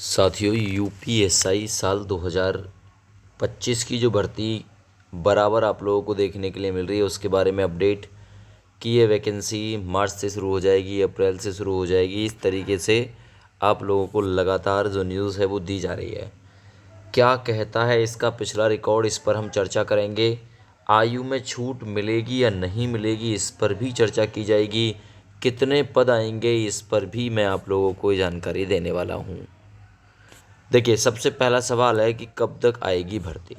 साथियों, यूपीएसआई साल 2025 की जो भर्ती बराबर आप लोगों को देखने के लिए मिल रही है, उसके बारे में अपडेट कि ये वैकेंसी मार्च से शुरू हो जाएगी, अप्रैल से शुरू हो जाएगी। इस तरीके से आप लोगों को लगातार जो न्यूज़ है वो दी जा रही है। क्या कहता है इसका पिछला रिकॉर्ड, इस पर हम चर्चा करेंगे। आयु में छूट मिलेगी या नहीं मिलेगी, इस पर भी चर्चा की जाएगी। कितने पद आएंगे, इस पर भी मैं आप लोगों को जानकारी देने वाला हूँ। देखिए, सबसे पहला सवाल है कि कब तक आएगी भर्ती।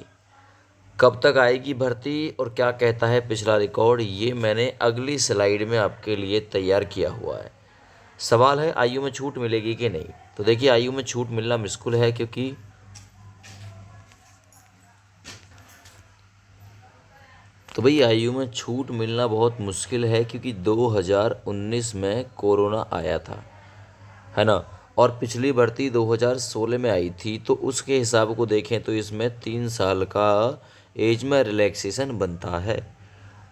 कब तक आएगी भर्ती और क्या कहता है पिछला रिकॉर्ड, ये मैंने अगली स्लाइड में आपके लिए तैयार किया हुआ है। सवाल है आयु में छूट मिलेगी कि नहीं। तो देखिए, आयु में छूट मिलना मुश्किल है क्योंकि आयु में छूट मिलना बहुत मुश्किल है क्योंकि 2019 में कोरोना आया था, है ना। और पिछली भर्ती 2016 में आई थी, तो उसके हिसाब को देखें तो इसमें 3 साल का एज में रिलैक्सेशन बनता है।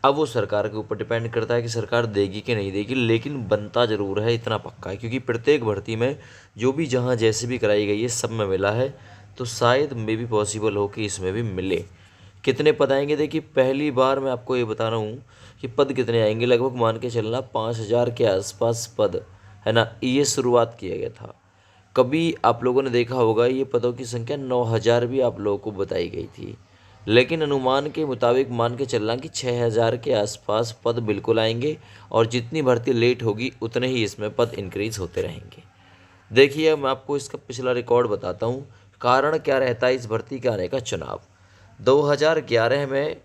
अब वो सरकार के ऊपर डिपेंड करता है कि सरकार देगी कि नहीं देगी, लेकिन बनता ज़रूर है, इतना पक्का है क्योंकि प्रत्येक भर्ती में जो भी जहाँ जैसे भी कराई गई है सब में मिला है। तो शायद मे भी पॉसिबल हो कि इसमें भी मिले। कितने पद आएंगे, देखिए पहली बार मैं आपको ये बता रहा हूँ कि पद कितने आएंगे। लगभग मान के चलना 5,000 के आसपास पद, है ना। ये शुरुआत किया गया था। कभी आप लोगों ने देखा होगा ये पदों की संख्या 9,000 भी आप लोगों को बताई गई थी, लेकिन अनुमान के मुताबिक मान के चलना कि 6,000 के आसपास पद बिल्कुल आएंगे और जितनी भर्ती लेट होगी उतने ही इसमें पद इंक्रीज होते रहेंगे। देखिए, मैं आपको इसका पिछला रिकॉर्ड बताता हूँ। कारण क्या रहता है इस भर्ती के आने का। चुनाव 2011 में,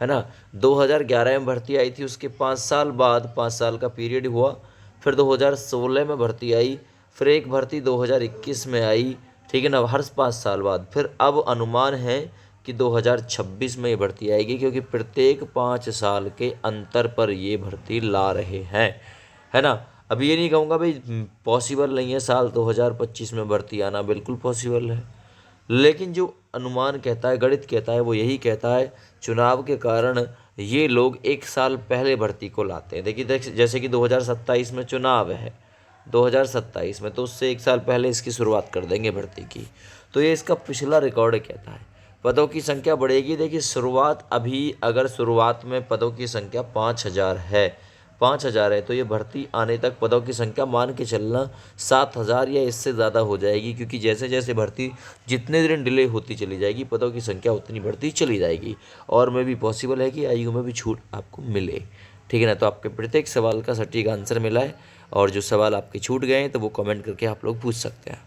है ना, 2011 में भर्ती आई थी। उसके 5 साल बाद 5 साल का पीरियड हुआ। फिर 2016 में भर्ती आई। फिर एक भर्ती 2021 में आई, ठीक है ना, हर 5 साल बाद। फिर अब अनुमान है कि 2026 में ये भर्ती आएगी क्योंकि प्रत्येक 5 साल के अंतर पर ये भर्ती ला रहे हैं, है ना। अब ये नहीं कहूँगा भाई पॉसिबल नहीं है साल 2025 में भर्ती आना, बिल्कुल पॉसिबल है। लेकिन जो अनुमान कहता है, गणित कहता है, वो यही कहता है चुनाव के कारण ये लोग 1 साल पहले भर्ती को लाते हैं। देखिए जैसे कि 2027 में चुनाव है, 2027 में, तो उससे 1 साल पहले इसकी शुरुआत कर देंगे भर्ती की। तो ये इसका पिछला रिकॉर्ड कहता है। पदों की संख्या बढ़ेगी। देखिए, शुरुआत अभी अगर शुरुआत में पदों की संख्या 5,000 है, 5,000 है, तो ये भर्ती आने तक पदों की संख्या मान के चलना 7,000 या इससे ज़्यादा हो जाएगी क्योंकि जैसे जैसे भर्ती जितने दिन डिले होती चली जाएगी पदों की संख्या उतनी बढ़ती चली जाएगी। और में भी पॉसिबल है कि आयु में भी छूट आपको मिले, ठीक है ना। तो आपके प्रत्येक सवाल का सटीक आंसर मिला है और जो सवाल आपके छूट गए हैं तो वो कमेंट करके आप लोग पूछ सकते हैं।